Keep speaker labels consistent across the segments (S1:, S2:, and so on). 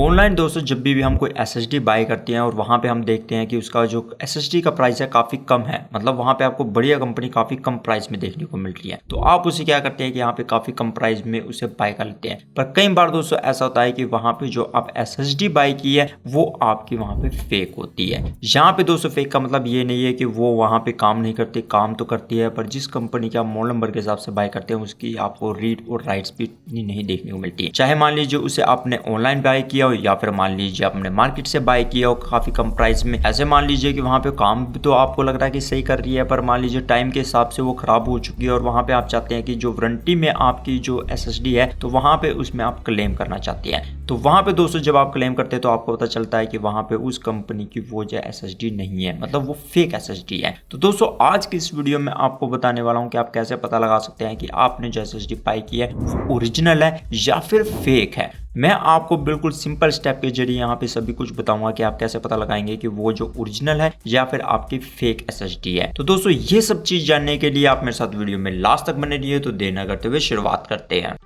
S1: Online दोस्तों जब भी हम कोई एसएसडी बाय करते हैं और वहाँ पे हम देखते हैं कि उसका जो एसएसडी का प्राइस है काफ़ी कम है, मतलब वहाँ पे आपको बढ़िया कंपनी काफ़ी कम प्राइस में देखने को मिल रही है, तो आप उसे क्या करते हैं कि यहाँ पे काफ़ी कम प्राइस में उसे बाय कर लेते हैं। पर कई बार दोस्तों ऐसा होता है कि वहाँ पे जो आप एसएसडी बाय की है वो आपकी वहाँ पे फेक होती है। यहाँ पे दोस्तों फेक का मतलब ये नहीं है कि वो वहाँ पे काम नहीं करती, काम तो करती है, पर जिस कंपनी के आप मॉडल नंबर के हिसाब से बाय करते हैं उसकी आपको रीड और राइट स्पीड नहीं देखने को मिलती है। चाहे मान लीजिए उसे आपने ऑनलाइन बाय किया या फिर मान लीजिए आपने मार्केट से बाय किया हो काफी कम प्राइस में। ऐसे मान लीजिए कि वहां पे काम भी तो आपको लग रहा है कि सही कर रही है, पर मान लीजिए टाइम के हिसाब से वो खराब हो चुकी है और वहां पे आप चाहते हैं कि जो वारंटी में आपकी जो एसएसडी है तो वहां पे उसमें आप क्लेम करना चाहते हैं। तो वहां पे दोस्तों जब आप क्लेम करते हैं तो आपको पता चलता है कि वहां पे उस कंपनी की वो जो एसएसडी नहीं है, मतलब वो फेक एसएसडी है। तो दोस्तों आज की इस वीडियो में आपको बताने वाला हूं कि आप कैसे पता लगा सकते हैं कि आपने जो एसएसडी बाय की है वो ओरिजिनल है या फिर फेक है। मैं आपको बिल्कुल सिंपल स्टेप के जरिए यहाँ पे सभी कुछ बताऊंगा कि आप कैसे पता लगाएंगे कि वो जो ओरिजिनल है या फिर आपकी फेक एसएसडी है। तो दोस्तों ये सब चीज जानने के लिए आप मेरे साथ वीडियो में लास्ट तक बने रहिए। तो देर न करते हुए शुरुआत करते हैं।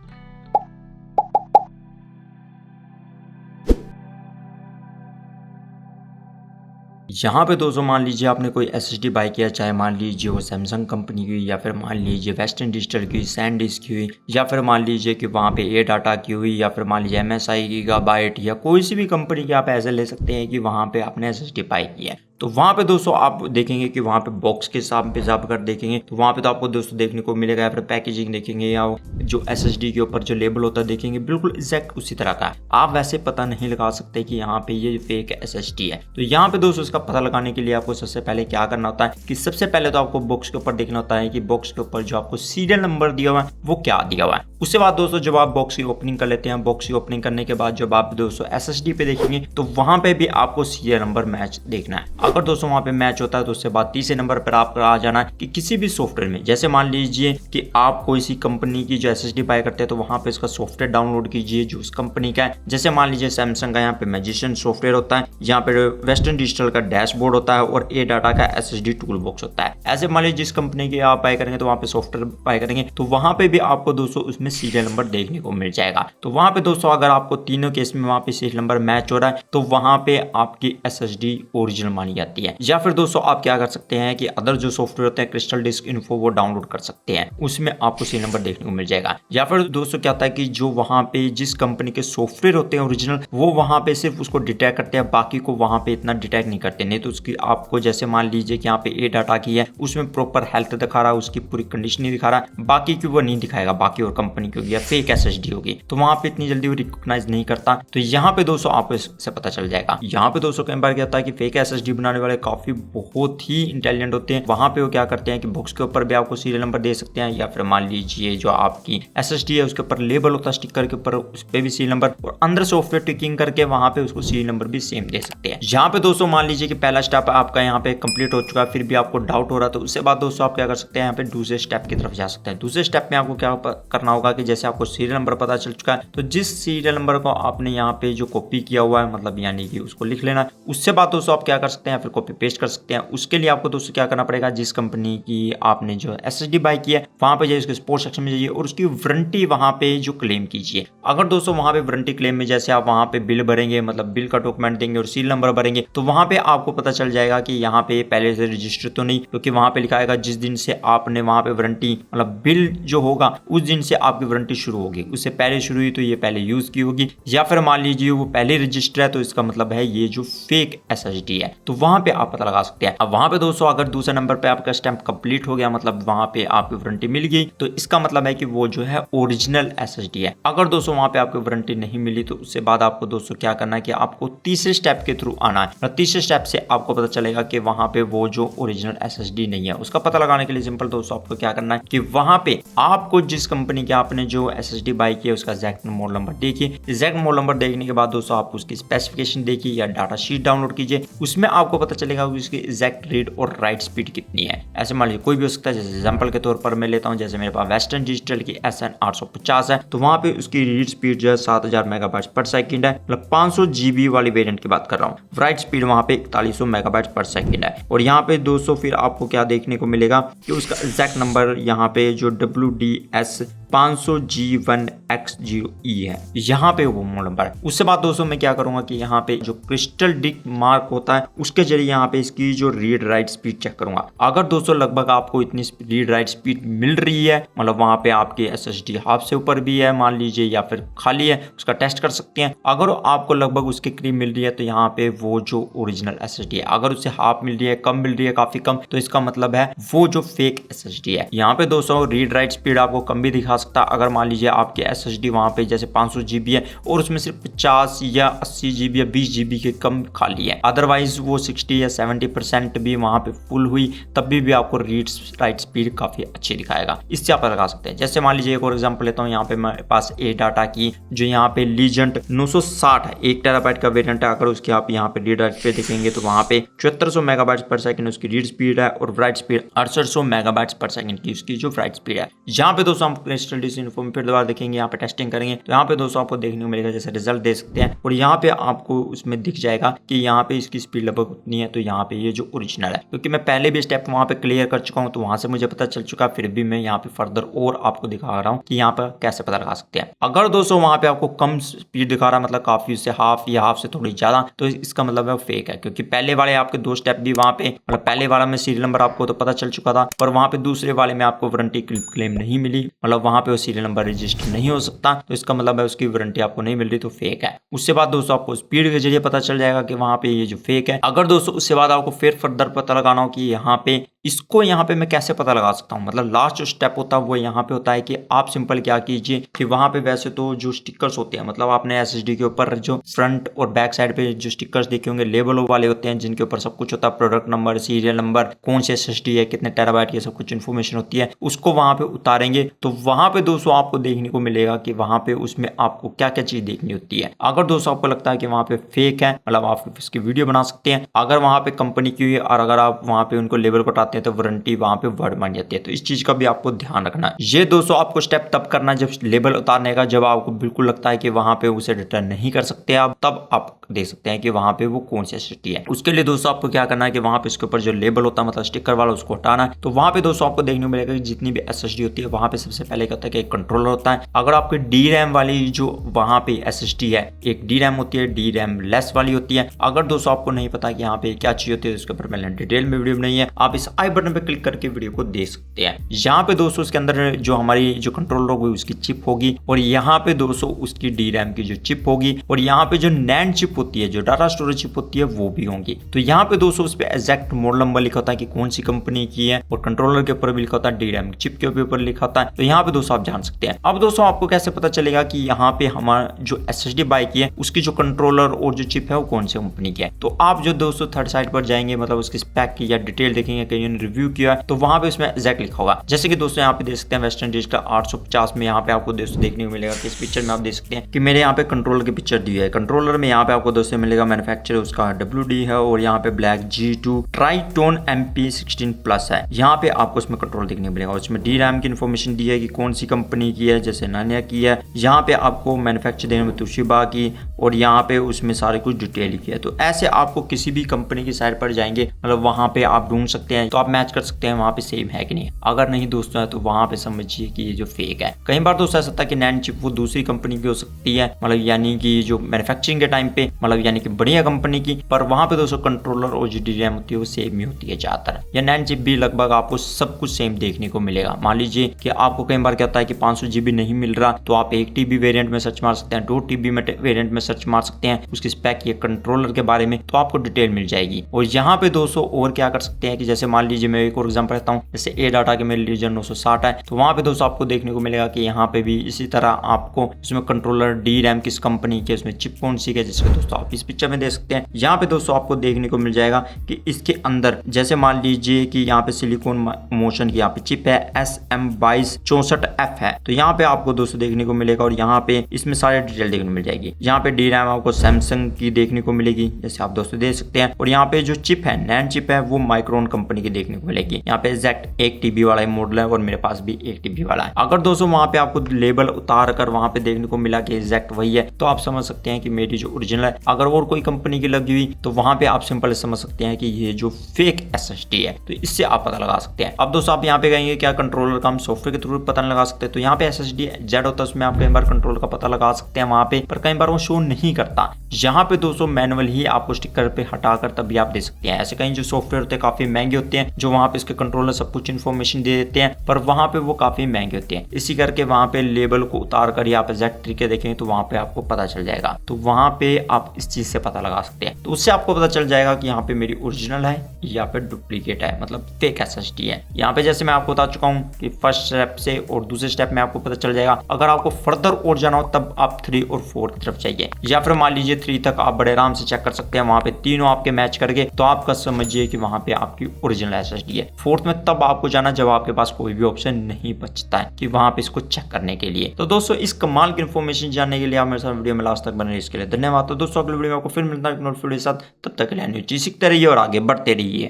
S1: यहाँ पे दोस्तों मान लीजिए आपने कोई एसएसडी बाय किया, चाहे मान लीजिए वो सैमसंग कंपनी की या फिर मान लीजिए वेस्टर्न डिजिटल की, सैनडिस्क की हुई, या फिर मान लीजिए कि वहाँ पे ए डाटा की हुई, या फिर मान लीजिए एमएसआई गीगाबाइट या कोई सी भी कंपनी की आप ऐसे ले सकते हैं कि वहाँ पे आपने एसएसडी बाय की है। तो वहाँ पे दोस्तों आप देखेंगे कि वहाँ पे बॉक्स के हिसाब पे जब कर देखेंगे तो वहाँ पे तो आपको दोस्तों देखने को मिलेगा, या फिर पैकेजिंग देखेंगे या जो एसएसडी के ऊपर जो लेबल होता है देखेंगे बिल्कुल एग्जैक्ट उसी तरह का है। आप वैसे पता नहीं लगा सकते कि यहाँ पे ये फेक एसएसडी है। तो यहाँ पे दोस्तों इसका पता लगाने के लिए आपको सबसे पहले क्या करना होता है कि सबसे पहले तो आपको बॉक्स के ऊपर देखना होता है कि बॉक्स के ऊपर जो आपको सीरियल नंबर दिया हुआ है वो क्या दिया हुआ है। उसके बाद दोस्तों जब आप बॉक्स की ओपनिंग कर लेते हैं, बॉक्स की ओपनिंग करने के बाद जब आप दोस्तों एसएसडी पे देखेंगे तो वहां पे भी आपको सीरियल नंबर मैच देखना है। अगर दोस्तों वहां पे मैच होता है तो उसके बाद तीसरे नंबर पर आपको आ जाना है कि किसी भी सॉफ्टवेयर में, जैसे मान लीजिए कि आप कोई सी कंपनी की जो एसएसडी बाय करते हैं तो वहां पे इसका सॉफ्टवेयर डाउनलोड कीजिए जो उस कंपनी का है। जैसे मान लीजिए सैमसंग का यहाँ पे मैजिशियन सॉफ्टवेयर होता है, यहाँ पे वेस्टर्न डिजिटल का डैशबोर्ड होता है और ए डाटा का एसएसडी टूल बॉक्स होता है। ऐसे मान लीजिए जिस कंपनी की आप बाय करेंगे तो वहां पे सॉफ्टवेयर बाय करेंगे तो वहां पे भी आपको दोस्तों उसमें सीरियल नंबर देखने को मिल जाएगा। तो वहां पे दोस्तों अगर आपको तीनों केस में वहां पे सीरियल नंबर मैच हो रहा है तो वहां पे आपकी एसएसडी ओरिजिनल मानी जाती है। या फिर दोस्तों आप क्या कर सकते हैं कि अदर जो सॉफ्टवेयर होते हैं क्रिस्टल डिस्क इन्फो वो डाउनलोड कर सकते हैं, उसमें आपको सीरियल नंबर देखने को मिल जाएगा। या फिर दोस्तों क्या होता है कि जो वहां पे जिस कंपनी के सॉफ्टवेयर होते हैं ओरिजिनल वो वहां पे सिर्फ उसको डिटेक्ट करते हैं, बाकी को वहां पे इतना डिटेक्ट नहीं करते। नहीं तो उसकी आपको जैसे मान लीजिए कि यहाँ पे ए डाटा की है उसमें प्रॉपर हेल्थ दिखा रहा है, उसकी पूरी कंडीशन नहीं दिखा रहा, बाकी की वो नहीं दिखाएगा, बाकी और कंपनी की होगी या फेक एसएसडी होगी तो वहां पे इतनी जल्दी वो रिकॉग्नाइज नहीं करता। तो यहाँ पे दोस्तों आपको इससे पता चल जाएगा। यहाँ पे दोस्तों कई बार क्या होता है कि फेक एसएसडी बनाने वाले काफी बहुत ही इंटेलिजेंट होते हैं। वहां पे वो क्या करते हैं कि बॉक्स के ऊपर भी आपको सीरियल नंबर दे सकते हैं, या फिर मान लीजिए जो आपकी एसएसडी है उसके ऊपर लेबल होता है स्टिकर के ऊपर, उस पे भी सीरियल नंबर और अंदर सॉफ्टवेयर टिकिंग करके वहां पे उसको सीरियल नंबर भी सेम दे सकते हैं। यहाँ पे दोस्तों मान लीजिए कि पहला स्टेप आपका यहाँ पे कंप्लीट हो चुका है, फिर भी आपको डाउट हो रहा है तो उसके बाद दोस्तों आप क्या कर सकते हैं, यहाँ पे दूसरे स्टेप की तरफ जा सकते हैं। दूसरे स्टेप में आपको क्या करना होगा कि जैसे आपको सीरियल नंबर पता चल चुका है तो जिस सीरियल नंबर को आपने यहाँ पे जो कॉपी किया हुआ है मतलब यानी कि उसको लिख लेना। उससे बाद दोस्तों आप क्या कर सकते हैं, फिर कॉपी पेस्ट कर सकते हैं। उसके लिए आपको दोस्तों क्या करना पड़ेगा, जिस कंपनी की आपने जो एसएसडी बाय की है वहां पे जाइए, उसके सपोर्ट सेक्शन में जाइए और उसकी वारंटी वहां पे जो क्लेम कीजिए। अगर दोस्तों वहां पे वारंटी क्लेम में जैसे आप वहां पे बिल भरेंगे, मतलब बिल का डॉक्यूमेंट देंगे और सीरियल नंबर भरेंगे तो वहां पे आपको पता चल जाएगा कि यहाँ पे पहले से रजिस्टर तो नहीं, क्योंकि वहां पे लिखा आएगा जिस दिन से आपने वहां पे वारंटी मतलब बिल जो होगा उस दिन से आपकी वारंटी शुरू होगी। उससे पहले शुरू हुई तो ये पहले यूज की होगी, या फिर मान लीजिए वो पहले रजिस्टर है तो इसका मतलब है ये जो फेक एसएसडी है। तो वहां पे आप पता लगा सकते हैं। अब वहां पे दोस्तों अगर दूसरे नंबर पे आपका स्टैम्प कंप्लीट हो गया, मतलब वहां पे आपकी वारंटी मिल गई, तो इसका मतलब है कि वो जो है ओरिजिनल एसएसडी है। अगर दोस्तों वहां पे आपको वारंटी नहीं मिली तो उसके बाद आपको दोस्तों क्या करना है कि आपको तीसरे स्टेप के थ्रू आना है और तीसरे स्टेप से आपको पता चलेगा कि वहां पे वो जो ओरिजिनल एसएसडी नहीं है। उसका पता लगाने के लिए सिंपल दोस्तों आपको क्या करना है कि वहां पे आपको जिस कंपनी के आपने जो एसएसडी बाय किया उसका एग्जैक्ट मॉडल नंबर देखिए। एग्जैक्ट मॉडल नंबर देखने के बाद दोस्तों आप उसकी स्पेसिफिकेशन देखिए या डाटा शीट डाउनलोड कीजिए। उसमें आपको आपको पता चलेगा कि उसकी एग्जैक्ट रीड और राइट स्पीड कितनी है। ऐसे मान लीजिए कोई भी हो सकता है, जैसे एग्जांपल के तौर पर मैं लेता हूं, जैसे मेरे पास वेस्टर्न डिजिटल की SN 850 है, तो वहां पे उसकी रीड स्पीड जो है 7000 मेगाबाइट्स पर सेकंड है, मतलब 500 GB वाली वेरिएंट की बात कर रहा हूं। राइट स्पीड वहां पे 4100 मेगाबाइट्स पर सेकंड है। और यहाँ पे दोस्तों फिर आपको क्या देखने को मिलेगा कि उसका एग्जैक्ट नंबर यहाँ पे जो WDS 500G1X0E है, यहाँ पे वो नंबर है। उसके बाद दोस्तों मैं क्या करूंगा कि यहाँ पे जो क्रिस्टल डिक मार्क होता है उसके जरिए यहाँ पे इसकी जो रीड राइट स्पीड चेक करूंगा। अगर दोस्तों लगभग आपको इतनी रीड राइट स्पीड मिल रही है, मतलब वहां पे आपके SSD हाफ से ऊपर भी है मान लीजिए या फिर खाली है, उसका टेस्ट कर सकते हैं। अगर आपको लगभग उसके करीब मिल रही है तो यहाँ पे वो जो ओरिजिनल SSD है, अगर उससे हाफ मिल रही है, कम मिल रही है, काफी कम, तो इसका मतलब है वो जो फेक SSD है। यहाँ पे दोस्तों रीड राइट स्पीड आपको कम भी दिखा सकता है। अगर मान लीजिए आपके SSD वहां पे जैसे 500 GB है और उसमें सिर्फ 50 या 80 GB या 20 GB के कम खाली है, अदरवाइज वो 60 या 70% भी वहां पे फुल हुई, तब भी आपको रीड राइट स्पीड काफी अच्छी दिखाएगा। इससे आप लगा सकते हैं। जैसे मान लीजिए एक और एग्जांपल लेता हूं, यहाँ पे मेरे पास ADATA की जो यहाँ पे लीजेंड 960 है, 1 TB का वेरिएंट है। अगर उसकी आप यहाँ पे रीड राइट पे देखेंगे तो वहां पे 7400 मेगाबाइट्स पर सेकंड उसकी रीड स्पीड है और राइट स्पीड 6800 मेगाबाइट्स पर सेकंड की उसकी जो राइट स्पीड है। यहाँ पे दोस्तों हम क्रिस्टल डिक इन्फो में फिर दोबारा देखेंगे, यहाँ पे टेस्टिंग करेंगे तो यहाँ पे दोस्तों आपको देखने को मिलेगा, जैसे रिजल्ट दे सकते हैं और यहाँ पे आपको उसमें दिख जाएगा कि यहाँ पे इसकी स्पीड लगभग उतनी है। तो यहाँ पे ये जो ओरिजिनल है, क्योंकि मैं पहले भी स्टेप वहां पे क्लियर कर चुका हूँ तो वहां से मुझे पता चल चुका, फिर भी मैं यहाँ पे फर्दर और आपको दिखा रहा हूँ कि यहाँ पर कैसे पता लगा सकते हैं। अगर दोस्तों वहां पे आपको कम स्पीड दिखा रहा है, मतलब काफी उससे हाफ या हाफ से थोड़ी ज्यादा, तो इसका मतलब है फेक है। क्योंकि पहले वाले आपके 2 स्टेप भी वहां पे, मतलब पहले वाला में सीरियल नंबर आपको तो पता चल चुका था, पर वहां पे दूसरे वाले में आपको वारंटी क्लेम नहीं मिली, मतलब वहां पे वो सीरियल नंबर रजिस्टर नहीं हो सकता, तो इसका मतलब है उसकी वारंटी आपको नहीं मिल रही, तो फेक है। उससे बाद दोस्तों आपको स्पीड के जरिए पता चल जाएगा कि वहां पे ये जो फेक है। अगर दोस्तों उससे बाद आपको फिर फर्दर पता लगाना हो कि यहाँ पे इसको यहाँ पे मैं कैसे पता लगा सकता हूँ, मतलब लास्ट जो स्टेप होता है वो यहाँ पे होता है कि आप सिंपल क्या कीजिए कि वहां पे वैसे तो जो स्टिकर्स होते हैं, मतलब आपने SSD के ऊपर जो फ्रंट और बैक साइड पे जो स्टिकर्स देखे होंगे लेबल वाले होते हैं, जिनके ऊपर सब कुछ होता है, प्रोडक्ट नंबर, सीरियल नंबर, कौन से SSD है, कितने टेराबाइट की सब कुछ इन्फॉर्मेशन होती है, उसको वहां पे उतारेंगे तो वहां पे दोस्तों आपको देखने को मिलेगा कि वहां पे उसमें आपको क्या क्या चीज देखनी होती है। अगर दोस्तों आपको लगता है कि वहां पे फेक है, मतलब आप इसकी वीडियो बना सकते हैं। अगर वहां पे कंपनी की है और अगर आप वहां पे उनको लेबल कटाते हैं तो वारंटी वहां पे वर्ड बन जाती है। तो इस चीज का भी आपको ध्यान रखना है। ये दोस्तों आपको स्टेप तब करना है जब लेबल उतारने का, जब आपको बिल्कुल लगता है कि वहां पे उसे रिटर्न नहीं कर सकते आप, तब आप देख सकते हैं कि वहां पे वो कौन सी SSD है। उसके लिए दोस्तों आपको क्या करना है कि वहां पे इसके ऊपर जो लेबल होता है, मतलब स्टिकर वाला, उसको हटाना है। तो वहां पे दोस्तों आपको देखने को मिलेगा कि जितनी भी SSD होती है वहां पे सबसे पहले क्या होता है कि एक कंट्रोलर होता है। अगर आपके DRAM वाली जो वहां पे SSD है, एक DRAM होती है, DRAM लेस वाली होती है। अगर दोस्तों आपको नहीं पता कि यहाँ पे क्या चीज होती है, उसके ऊपर मैंने डिटेल में वीडियो बनाई है, आप इस आई बटन पे क्लिक करके वीडियो को देख सकते हैं। यहाँ पे दोस्तों उसके अंदर जो हमारी जो कंट्रोलर होगी उसकी चिप होगी और यहाँ पे दोस्तों उसकी DRAM की जो चिप होगी और यहाँ पे जो NAND चिप होती है, जो डाटा स्टोरेज चिप होती है, वो भी होंगी। तो यहाँ पे दोस्तों उस पे एग्जैक्ट मॉडल नंबर लिखा होता है कि कौन सी कंपनी की है और कंट्रोलर के ऊपर भी लिखा होता है, DRAM चिप के ऊपर लिखा होता है। तो यहाँ पे दोस्तों आप जान सकते हैं। अब दोस्तों आपको कैसे पता चलेगा कि यहाँ पे हमारा जो SSD बाई की है उसकी जो कंट्रोलर और जो चिप है वो कौन सी कंपनी की है। तो आप जो दोस्तों थर्ड साइड पर जाएंगे, मतलब उसकी स्पेक की या डिटेल देखेंगे, कहीं ने रिव्यू किया है, तो वहां पे उसमें एग्जैक्ट लिखा होगा। जैसे कि दोस्तों यहाँ पे देख सकते हैं वेस्टर्न डिजिटल 850 में यहाँ पे आपको दोस्तों देखने को मिलेगा कि इस पिक्चर में आप देख सकते हैं कि मेरे यहाँ पे कंट्रोलर की पिक्चर दी है। कंट्रोलर में यहाँ पे आपको दोस्तों मिलेगा मैन्युफैक्चरर उसका WD है और यहाँ पे ब्लैक G2 ट्राइटोन MP16+ है। यहाँ पे आपको उसमें कंट्रोल देखने को मिलेगा। उसमें DRAM की इन्फॉर्मेशन दी है कि कौन सी कंपनी की है, जैसे नानिया की है। यहाँ पे आपको मैन्युफैक्चर देने में तोशिबा की और यहाँ पे उसमें सारे कुछ डिटेल लिखी है। तो ऐसे आपको किसी भी कंपनी की साइट पर जाएंगे, मतलब वहां पे आप ढूंढ सकते हैं, तो आप मैच कर सकते हैं वहां पे सेम है कि नहीं। अगर नहीं दोस्तों है तो वहां पे समझिए कि ये जो फेक है। कई बार दोस्तों ऐसा होता है कि NAND चिप वो दूसरी कंपनी की हो सकती है, मतलब यानी कि जो मैन्युफैक्चरिंग के टाइम पे, मतलब यानी कि बढ़िया कंपनी की, पर वहां पे दोस्तों कंट्रोलर और जो DRAM होती है वो सेम ही होती है ज्यादातर। या NAND चिप भी लगभग आपको सब कुछ सेम देखने को मिलेगा। मान लीजिए कि आपको कई बार क्या होता है कि 500 GB नहीं मिल रहा, तो आप 1 TB वेरिएंट में सर्च मार सकते हैं, 2 TB में वेरिएंट में सर्च मार सकते हैं उसकी स्पेक या कंट्रोलर के बारे में, तो आपको डिटेल मिल जाएगी। और यहाँ पे दोस्तों और क्या कर सकते हैं कि जैसे मान मान लीजिए मैं एक और एग्जांपल लेता हूँ, जैसे ए डाटा के मेरे रीजन 960 है, तो वहाँ पे दोस्तों आपको देखने को मिलेगा कि यहाँ पे भी इसी तरह आपको इसमें कंट्रोलर डी रैम किस कंपनी के, उसमें चिप कौन सी है, जिसको दोस्तों आप इस पिक्चर में देख सकते हैं। यहाँ पे दोस्तों आपको देखने को मिल जाएगा कि इसके अंदर जैसे मान लीजिए कि यहाँ पे सिलिकॉन मोशन की यहाँ पे चिप है SM2264F है, तो यहाँ पे आपको दोस्तों देखने को मिलेगा और यहाँ पे इसमें सारे डिटेल देखने को मिल जाएगी। यहाँ पे डी रैम आपको सैमसंग की देखने को मिलेगी, जैसे आप दोस्तों देख सकते हैं, और यहाँ पे जो चिप है नैंड चिप है वो माइक्रोन कंपनी की देखने को मिलेगी। यहाँ पे एग्जैक्ट 1 TB वाला मॉडल है और मेरे पास भी 1 TB वाला है। अगर दोस्तों वहाँ पे आपको लेबल उतार कर वहाँ पे देखने को मिला कि एग्जैक्ट वही है, तो आप समझ सकते हैं कि मेरी जो ओरिजिनल है। अगर और कोई कंपनी की लगी हुई तो वहाँ पे आप सिंपल समझ सकते हैं कि ये जो फेक SSD है, तो इससे आप पता लगा सकते हैं। अब दोस्तों आप यहाँ पे कहेंगे क्या कंट्रोलर का हम सॉफ्टवेयर के थ्रू पता नहीं लगा सकते, तो यहाँ पे SSD जेड होता है, उसमें आप कई बार कंट्रोलर का पता लगा सकते हैं वहाँ पे, पर कई बार वो शो नहीं करता। यहाँ पे दोस्तों मैनुअल ही आपको स्टिकर पे हटाकर तभी आप दे सकते हैं। ऐसे कहीं जो सॉफ्टवेयर होते हैं काफी महंगे होते हैं, जो वहाँ पे इसके कंट्रोलर सब कुछ इन्फॉर्मेशन दे देते हैं, पर वहाँ पे वो काफी महंगे होते हैं। इसी करके वहाँ पे लेबल को उतार कर या आप एग्जैक्ट तरीके देखेंगे तो वहाँ पे आपको पता चल जाएगा। तो वहाँ पे आप इस चीज से पता लगा सकते हैं। तो उससे आपको पता चल जाएगा कि यहाँ पे मेरी ओरिजिनल है या फिर डुप्लीकेट है, मतलब फेक SSD है। यहाँ पे जैसे मैं आपको बता चुका हूँ कि फर्स्ट स्टेप से और दूसरे स्टेप में आपको पता चल जाएगा। अगर आपको फर्दर और जाना हो तब आप 3 और 4 की तरफ जाइए, या फिर मान लीजिए 3 तक आप बड़े आराम से चेक कर सकते हैं। वहाँ पे तीनों आपके मैच करके तो आपका समझिए कि वहाँ पे आपकी ओरिजिनल SSD है। 4th में तब आपको जाना जब आपके पास कोई भी ऑप्शन नहीं बचता है कि वहाँ पे इसको चेक करने के लिए। तो दोस्तों इस कमाल की इन्फॉर्मेशन जानने के लिए आप मेरे साथ वीडियो में लास्ट तक बने रहिए, इसके लिए धन्यवाद। तो दोस्तों अगले वीडियो में आपको फिर मिलता है एक नई वीडियो के साथ, तब तक के लिए न्यू चीज सीखते रहिए और आगे बढ़ते रहिए।